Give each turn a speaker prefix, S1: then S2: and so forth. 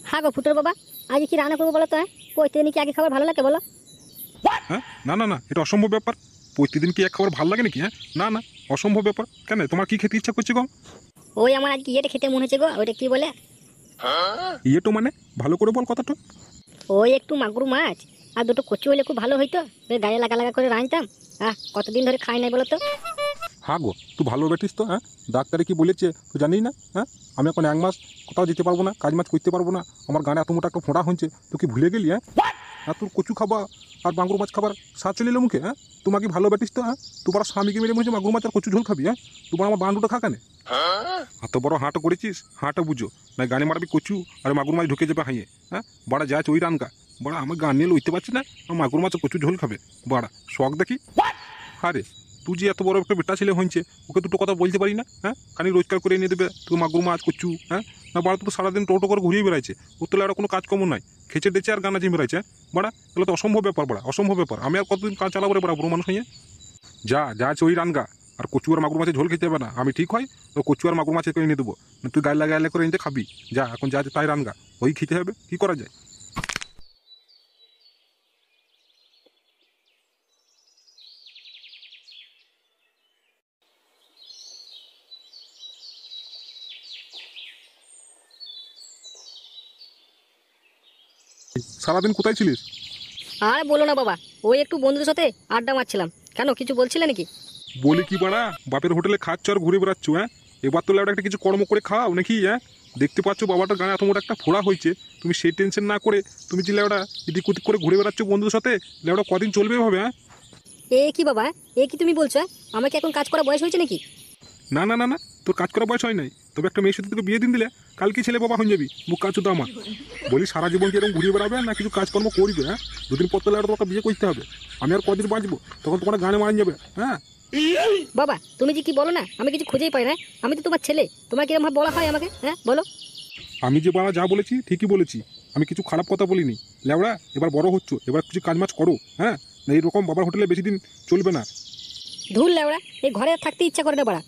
S1: হ্যাঁ গো ফুটোর বাবা, আজ কি রান্না করবো বলো তো? প্রতিদিন কি আগে খাবার ভালো লাগে বলো?
S2: হ্যাঁ, না না না, এটা অসম্ভব ব্যাপার। প্রতিদিন কি এক খাবার ভালো লাগে নাকি? হ্যাঁ, না না, অসম্ভব ব্যাপার। কেন, তোমার কি খেতে ইচ্ছা করছে গো?
S1: ওই আমার আজকে ইয়েটা খেতে মনে হচ্ছে গো, ওইটা কি বলে?
S2: ইয়ে তো মানে ভালো করে বল কথাটা।
S1: ওই একটু মাগুর মাছ আর দুটো কচু হলে খুব ভালো হইতো, বেশ গায়ে লাগা লাগা করে রাঁধতাম। কতদিন ধরে খাই নাই বলো তো?
S2: হ্যাঁ গো, তুই ভালো বেটিস তো। হ্যাঁ, ডাক্তারে কি বলেছে তুই জানিস না? হ্যাঁ, আমি এখন 1 মাস কোথাও যেতে পারবো না, কাজ মাছ করতে পারবো না, আমার গানে এত মোটা একটা ফোঁড়া হচ্ছে, তুই কি ভুলে গেলি? হ্যাঁ, আর তোর কচু খাবা আর মাগুর মাছ খাবার স্বাদ চলে এলো মুখে? হ্যাঁ, তোমাকে ভালো বেটিস তো। হ্যাঁ, তোমার স্বামীকে মেরে মধ্যে মাগুর মাছ আর কচু ঝোল খাবি? হ্যাঁ, তোমার আমার বান্ডুটা খা কেন? এত বড় হাঁটো করেছিস, হাঁটা বুঝো না, গানে মারবি কচু আর মাগুর মাছ ঢুকে যাবে হাইয়ে। হ্যাঁ, বাড়া যা আছে ওই রানগা, বাড়া আমার গান নিয়ে লইতে পারছি না, মাগুর মাছ আর কচু ঝোল খাবে, বাড়া শখ দেখি। আরে তুই যে এত বড় একটা বেটা ছেলে হয়েছে, ওকে দুটো কথা বলতে পারি না? হ্যাঁ, খানি রোজগার করে এনে দেবে তুই মাগুর মাছ কচু। হ্যাঁ, না বাড়া তো সারাদিন টোটো করে ঘুরিয়ে বেড়াইছে, ওর তো আর কোনো কাজকর্ম নাই, খেচে ডেচে আর গানা চিমে বেড়াইছে। বাড়া তাহলে তো অসম্ভব ব্যাপার, বাড়া অসম্ভব ব্যাপার। আমি আর কতদিন কাজ চালাবো রে বাড়া, বড় মানুষ হয়ে? যা যা আছে ওই রানগা, আর কচু আর মাগুর মাছের ঝোল খেতে হবে না, আমি ঠিক হয় তো কচু আর মাগুর মাছের করে এনে দেবো, তুই গায়ে লাগা করে এনে খাবি। যা, এখন যা আছে তাই রানগা, ওই খেতে হবে, কি করা যায়? সারাদিন কোথায় ছিলিস?
S1: আর বলো না বাবা, ওই একটু বন্ধুদের সাথে আড্ডা মারছিলাম। কেন, কিছু বলছিলে নাকি?
S2: বলি কি বাড়া, বাপের হোটেলে খাচ্ছ আর ঘুরে বেড়াচ্ছ? হ্যাঁ, এবার তো লেবড়া একটা কিছু কর্ম করে খাও নাকি? হ্যাঁ, দেখতে পাচ্ছ বাবাটার গায়ে এত মোটা একটা ফোড়া হয়েছে, তুমি সেই টেনশন না করে তুমি যে লেবড়া এদিক ওদিক করে ঘুরে বেড়াচ্ছ বন্ধুদের সাথে, লেবড়া কদিন চলবে এভাবে? হ্যাঁ,
S1: এ কি বাবা, এ কি তুমি বলছো? আমাকে এখন কাজ করা বয়স হয়েছে নাকি?
S2: না না না না, তোর কাজ করা বয়স হয় নাই, তবে একটা মেয়ের সাথে তোকে বিয়ে দিন দিলে কালকে ছেলে বাবা হয়ে যাবি, মুখ কাজ তো আমার। বলি সারা জীবন কি এরকম ঘুরিয়ে বেড়াবে না কিছু কাজকর্ম করবে? হ্যাঁ, দুদিন পর তো লেবড়া তোমাকে বিয়ে করতে হবে, আমি আর কদিন বাঁচবো, তখন তোমার গানে মারান যাবে। হ্যাঁ
S1: বাবা তুমি যে কি বলো না, আমি কিছু খুঁজেই পাই না। আমি তো তোমার ছেলে, তোমার কিরকম ভাবে বলা হয় আমাকে? হ্যাঁ বলো।
S2: আমি যে বাবা যা বলেছি ঠিকই বলেছি, আমি কিছু খারাপ কথা বলিনি। লেবড়া এবার বড় হচ্ছ, এবার কিছু কাজ মাজ করো। হ্যাঁ, না এইরকম বাবার হোটেলে বেশি দিন চলবে না।
S1: ধুর লেওড়া, এই ঘরে আর থাকতে ইচ্ছা করে না বাড়া।